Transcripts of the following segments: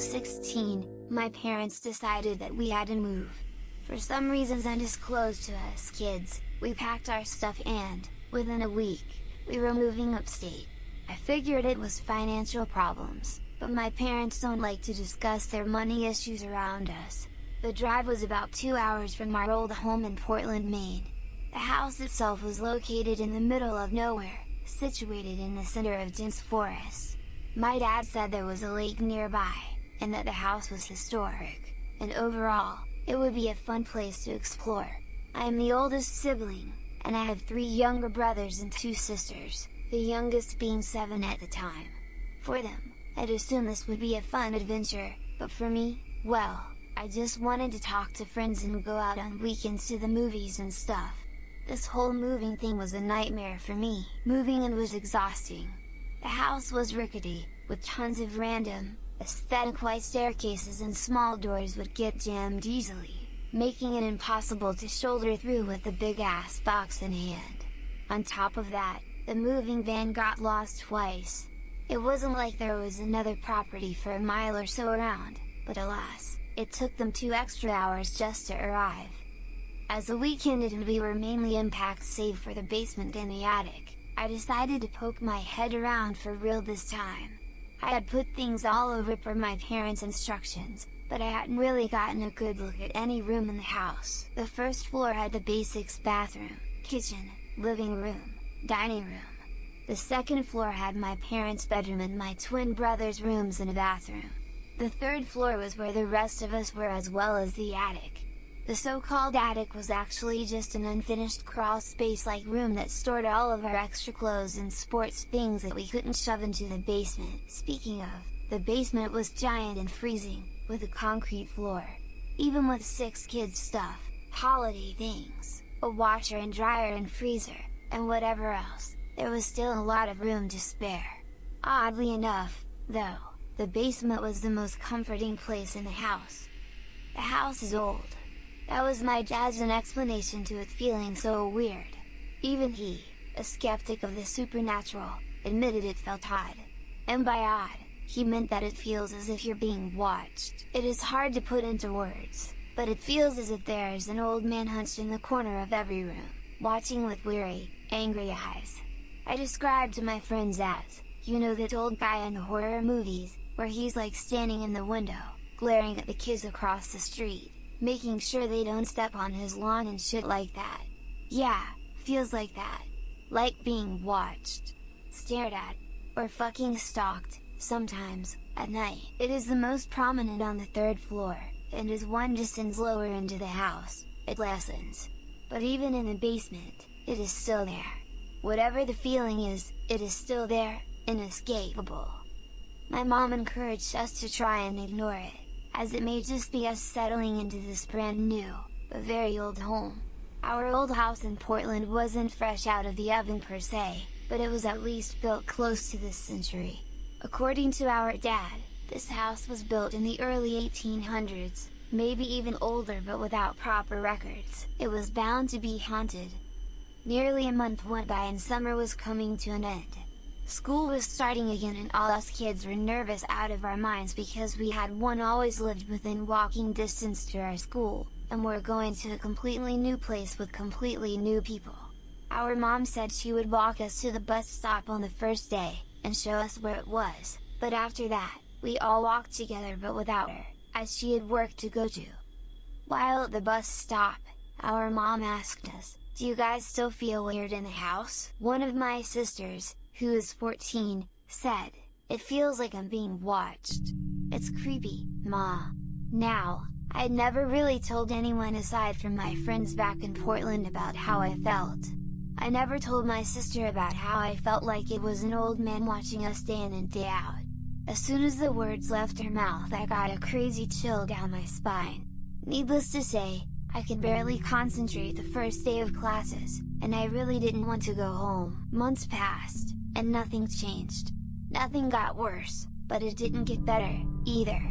was 16, my parents decided that we had to move. For some reasons undisclosed to us kids, we packed our stuff and, within a week, we were moving upstate. I figured it was financial problems, but my parents don't like to discuss their money issues around us. The drive was about 2 hours from our old home in Portland, Maine. The house itself was located in the middle of nowhere, situated in the center of dense forest. My dad said there was a lake nearby, and that the house was historic, and overall, it would be a fun place to explore. I am the oldest sibling, and I have 3 younger brothers and 2 sisters, the youngest being 7 at the time. For them, I'd assume this would be a fun adventure, but for me, well, I just wanted to talk to friends and go out on weekends to the movies and stuff. This whole moving thing was a nightmare for me. Moving in was exhausting. The house was rickety, with tons of random, aesthetic white staircases, and small doors would get jammed easily, making it impossible to shoulder through with a big-ass box in hand. On top of that, the moving van got lost twice. It wasn't like there was another property for a mile or so around, but alas, it took them 2 extra hours just to arrive. As the week ended and we were mainly unpacked save for the basement and the attic, I decided to poke my head around for real this time. I had put things all over per my parents' instructions, but I hadn't really gotten a good look at any room in the house. The first floor had the basics: bathroom, kitchen, living room, dining room. The second floor had my parents' bedroom and my twin brothers' rooms and a bathroom. The third floor was where the rest of us were, as well as the attic. The so-called attic was actually just an unfinished crawl space-like room that stored all of our extra clothes and sports things that we couldn't shove into the basement. Speaking of, the basement was giant and freezing, with a concrete floor. Even with 6 kids' stuff, holiday things, a washer and dryer and freezer, and whatever else, there was still a lot of room to spare. Oddly enough, though, the basement was the most comforting place in the house. The house is old. That was my dad's explanation to it feeling so weird. Even he, a skeptic of the supernatural, admitted it felt odd. And by odd, he meant that it feels as if you're being watched. It is hard to put into words, but it feels as if there is an old man hunched in the corner of every room, watching with weary, angry eyes. I described to my friends as, you know that old guy in the horror movies, where he's like standing in the window, glaring at the kids across the street, making sure they don't step on his lawn and shit like that. Yeah, feels like that. Like being watched, stared at, or fucking stalked, sometimes, at night. It is the most prominent on the 3rd floor, and as one descends lower into the house, it lessens. But even in the basement, it is still there. Whatever the feeling is, it is still there, inescapable. My mom encouraged us to try and ignore it, as it may just be us settling into this brand new, but very old home. Our old house in Portland wasn't fresh out of the oven per se, but it was at least built close to this century. According to our dad, this house was built in the early 1800s, maybe even older, but without proper records. It was bound to be haunted. Nearly a month went by and summer was coming to an end. School was starting again and all us kids were nervous out of our minds because we had always lived within walking distance to our school, and we're going to a completely new place with completely new people. Our mom said she would walk us to the bus stop on the first day, and show us where it was, but after that, we all walked together but without her, as she had work to go to. While at the bus stop, our mom asked us, "Do you guys still feel weird in the house?" One of my sisters, who is 14, said, "It feels like I'm being watched. It's creepy, Ma." Now, I'd never really told anyone aside from my friends back in Portland about how I felt. I never told my sister about how I felt like it was an old man watching us day in and day out. As soon as the words left her mouth, I got a crazy chill down my spine. Needless to say, I could barely concentrate the first day of classes, and I really didn't want to go home. Months passed, and nothing changed. Nothing got worse, but it didn't get better, either.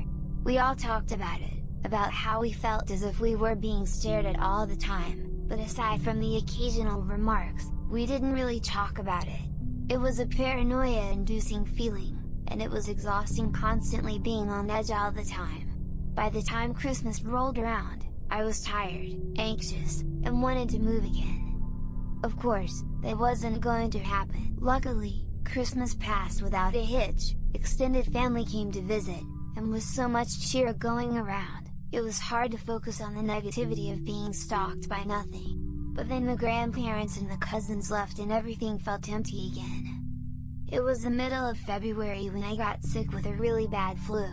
We all talked about it, about how we felt as if we were being stared at all the time, but aside from the occasional remarks, we didn't really talk about it. It was a paranoia-inducing feeling, and it was exhausting constantly being on edge all the time. By the time Christmas rolled around, I was tired, anxious, and wanted to move again. Of course, that wasn't going to happen. Luckily, Christmas passed without a hitch, extended family came to visit, and with so much cheer going around, it was hard to focus on the negativity of being stalked by nothing. But then the grandparents and the cousins left and everything felt empty again. It was the middle of February when I got sick with a really bad flu.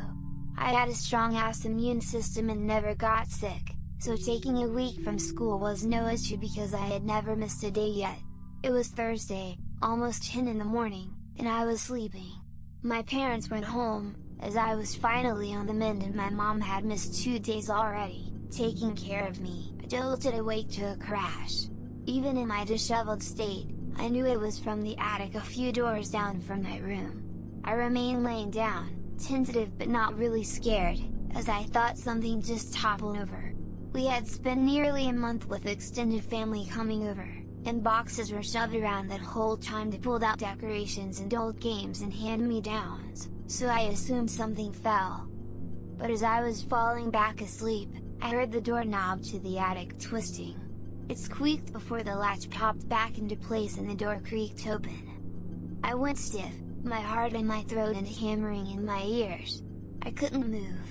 I had a strong-ass immune system and never got sick, so taking a week from school was no issue because I had never missed a day yet. It was Thursday, almost 10 in the morning, and I was sleeping. My parents weren't home, as I was finally on the mend and my mom had missed 2 days already, taking care of me. I jolted awake to a crash. Even in my disheveled state, I knew it was from the attic a few doors down from my room. I remained laying down, tentative but not really scared, as I thought something just toppled over. We had spent nearly a month with extended family coming over, and boxes were shoved around that whole time to pull out decorations and old games and hand-me-downs, so I assumed something fell. But as I was falling back asleep, I heard the doorknob to the attic twisting. It squeaked before the latch popped back into place and the door creaked open. I went stiff, my heart in my throat and hammering in my ears. I couldn't move.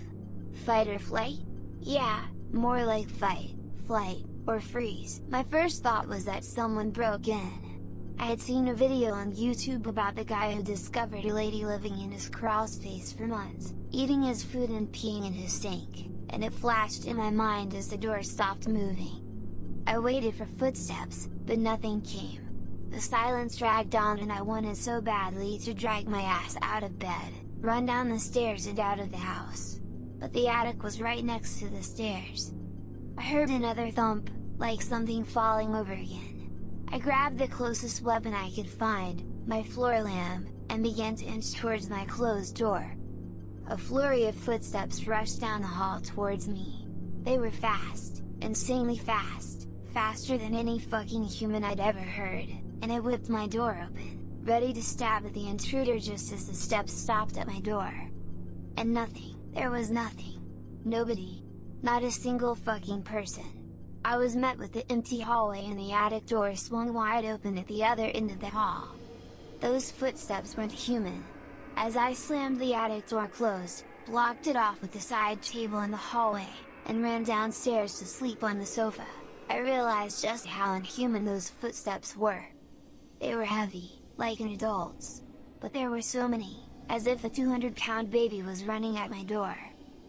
Fight or flight? Yeah, more like fight, flight, or freeze. My first thought was that someone broke in. I had seen a video on YouTube about the guy who discovered a lady living in his crawl space for months, eating his food and peeing in his sink, and it flashed in my mind as the door stopped moving. I waited for footsteps, but nothing came. The silence dragged on and I wanted so badly to drag my ass out of bed, run down the stairs and out of the house. But the attic was right next to the stairs. I heard another thump, like something falling over again. I grabbed the closest weapon I could find, my floor lamp, and began to inch towards my closed door. A flurry of footsteps rushed down the hall towards me. They were fast, insanely fast, faster than any fucking human I'd ever heard, and I whipped my door open, ready to stab at the intruder just as the steps stopped at my door. And nothing. There was nothing. Nobody. Not a single fucking person. I was met with the empty hallway and the attic door swung wide open at the other end of the hall. Those footsteps weren't human. As I slammed the attic door closed, blocked it off with the side table in the hallway, and ran downstairs to sleep on the sofa, I realized just how inhuman those footsteps were. They were heavy, like an adult's. But there were so many, as if a 200-pound baby was running at my door.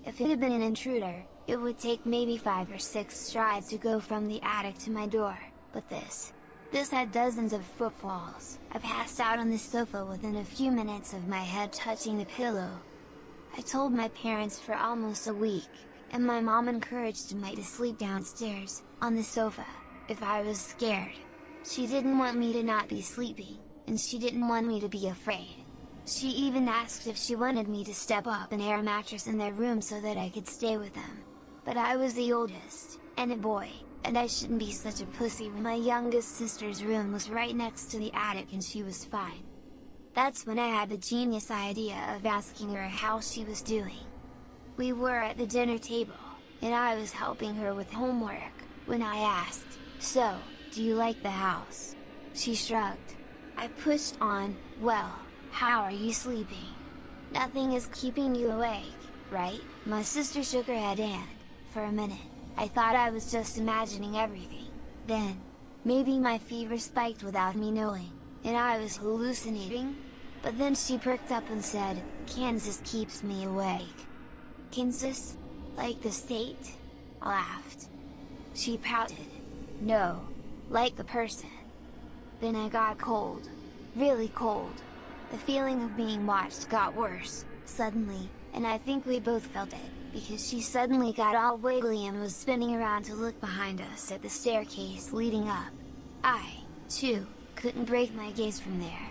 If it had been an intruder, it would take maybe 5 or 6 strides to go from the attic to my door, but this had dozens of footfalls. I passed out on the sofa within a few minutes of my head touching the pillow. I told my parents for almost a week, and my mom encouraged me to sleep downstairs, on the sofa, if I was scared. She didn't want me to not be sleeping, and she didn't want me to be afraid. She even asked if she wanted me to step up an air mattress in their room so that I could stay with them. But I was the oldest, and a boy, and I shouldn't be such a pussy when my youngest sister's room was right next to the attic and she was fine. That's when I had the genius idea of asking her how she was doing. We were at the dinner table, and I was helping her with homework, when I asked, "So, do you like the house?" She shrugged. I pushed on, "Well, how are you sleeping? Nothing is keeping you awake, right?" My sister shook her head and, for a minute, I thought I was just imagining everything. Then, maybe my fever spiked without me knowing, and I was hallucinating? But then she perked up and said, "Kansas keeps me awake." Kansas? Like the state? I laughed. She pouted. "No, like the person." Then I got cold. Really cold. The feeling of being watched got worse, suddenly, and I think we both felt it, because she suddenly got all wiggly and was spinning around to look behind us at the staircase leading up. I, too, couldn't break my gaze from there.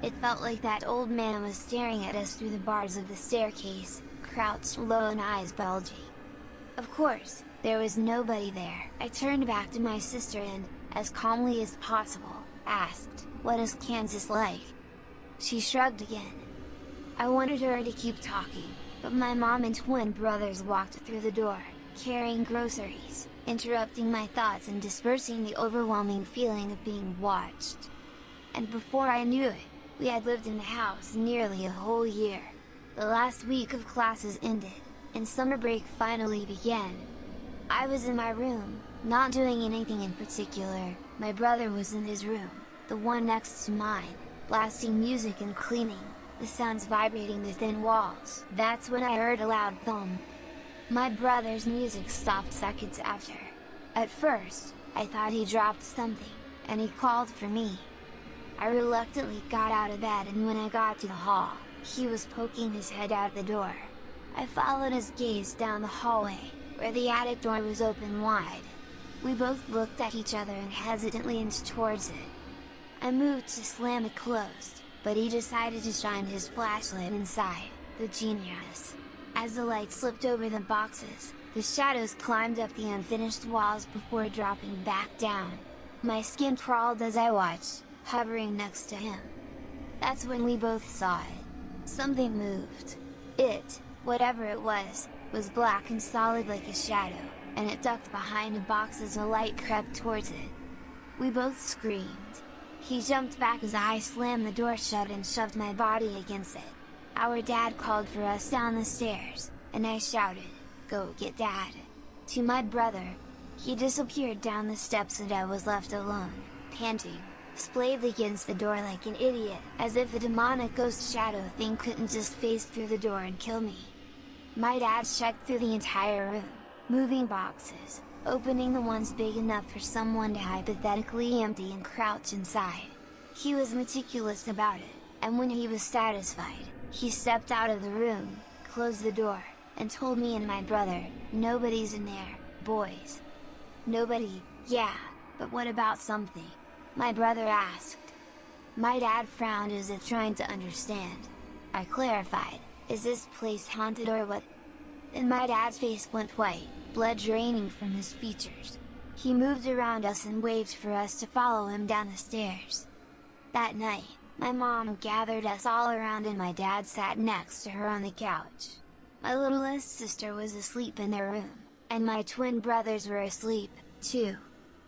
It felt like that old man was staring at us through the bars of the staircase, crouched low and eyes bulging. Of course, there was nobody there. I turned back to my sister and, as calmly as possible, asked, "What is Kansas like?" She shrugged again. I wanted her to keep talking, but my mom and twin brothers walked through the door, carrying groceries, interrupting my thoughts and dispersing the overwhelming feeling of being watched. And before I knew it, we had lived in the house nearly a whole year. The last week of classes ended, and summer break finally began. I was in my room, not doing anything in particular. My brother was in his room, the one next to mine, blasting music and cleaning, the sounds vibrating the thin walls. That's when I heard a loud thump. My brother's music stopped seconds after. At first, I thought he dropped something, and he called for me. I reluctantly got out of bed, and when I got to the hall, he was poking his head out the door. I followed his gaze down the hallway, where the attic door was open wide. We both looked at each other and hesitantly inched towards it. I moved to slam it closed, but he decided to shine his flashlight inside. The genius! As the light slipped over the boxes, the shadows climbed up the unfinished walls before dropping back down. My skin crawled as I watched, hovering next to him. That's when we both saw it. Something moved. It, whatever it was black and solid like a shadow, and it ducked behind a box as the light crept towards it. We both screamed. He jumped back as I slammed the door shut and shoved my body against it. Our dad called for us down the stairs, and I shouted, "Go get Dad!" to my brother. He disappeared down the steps and I was left alone, panting, splayed against the door like an idiot, as if a demonic ghost shadow thing couldn't just phase through the door and kill me. My dad checked through the entire room, moving boxes, opening the ones big enough for someone to hypothetically empty and crouch inside. He was meticulous about it, and when he was satisfied, he stepped out of the room, closed the door, and told me and my brother, "Nobody's in there, boys." "Nobody, yeah, but what about something?" my brother asked. My dad frowned as if trying to understand. I clarified, "Is this place haunted or what?" Then my dad's face went white, blood draining from his features. He moved around us and waved for us to follow him down the stairs. That night, my mom gathered us all around and my dad sat next to her on the couch. My littlest sister was asleep in their room, and my twin brothers were asleep, too.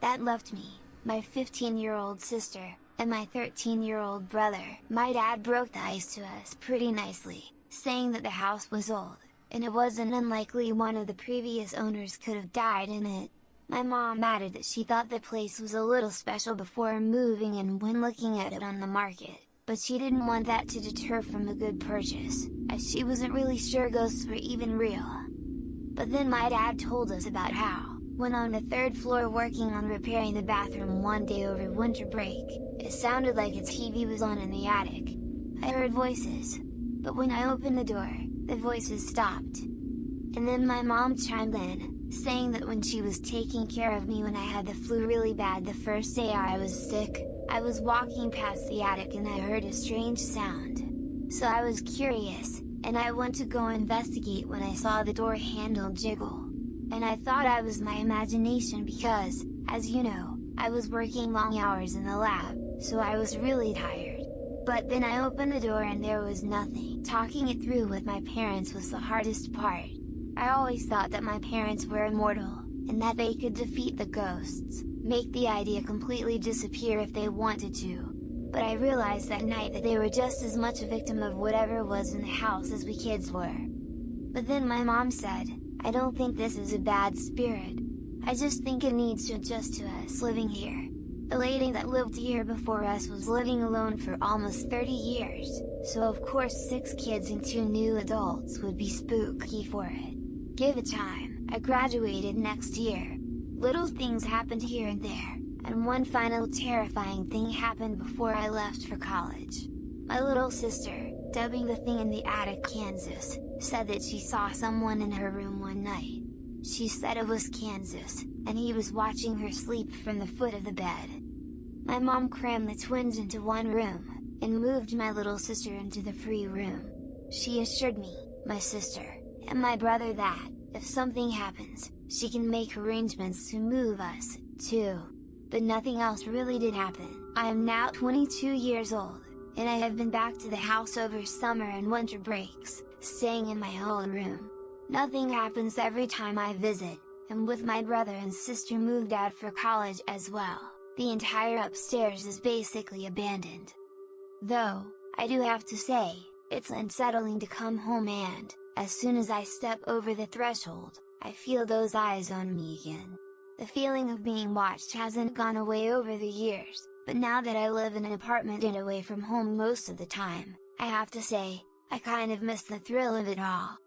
That left me, my 15-year-old sister, and my 13-year-old brother. My dad broke the ice to us pretty nicely, saying that the house was old, and it wasn't unlikely one of the previous owners could have died in it. My mom added that she thought the place was a little special before moving and when looking at it on the market, but she didn't want that to deter from a good purchase, as she wasn't really sure ghosts were even real. But then my dad told us about how, when on the third floor working on repairing the bathroom one day over winter break, it sounded like a TV was on in the attic. I heard voices, but when I opened the door, the voices stopped. And then my mom chimed in, saying that when she was taking care of me when I had the flu really bad the first day I was sick, I was walking past the attic and I heard a strange sound. So I was curious, and I went to go investigate when I saw the door handle jiggle. And I thought I was my imagination because, as you know, I was working long hours in the lab, so I was really tired. But then I opened the door and there was nothing. Talking it through with my parents was the hardest part. I always thought that my parents were immortal, and that they could defeat the ghosts, make the idea completely disappear if they wanted to. But I realized that night that they were just as much a victim of whatever was in the house as we kids were. But then my mom said, "I don't think this is a bad spirit. I just think it needs to adjust to us living here." The lady that lived here before us was living alone for almost 30 years, so of course 6 kids and 2 new adults would be spooky for it. Give it time. I graduated next year. Little things happened here and there, and one final terrifying thing happened before I left for college. My little sister, dubbing the thing in the attic Kansas, said that she saw someone in her room one night. She said it was Kansas, and he was watching her sleep from the foot of the bed. My mom crammed the twins into one room, and moved my little sister into the free room. She assured me, my sister, and my brother that, if something happens, she can make arrangements to move us, too. But nothing else really did happen. I am now 22 years old, and I have been back to the house over summer and winter breaks, staying in my own room. Nothing happens every time I visit, and with my brother and sister moved out for college as well, the entire upstairs is basically abandoned. Though, I do have to say, it's unsettling to come home and, as soon as I step over the threshold, I feel those eyes on me again. The feeling of being watched hasn't gone away over the years, but now that I live in an apartment and away from home most of the time, I have to say, I kind of miss the thrill of it all.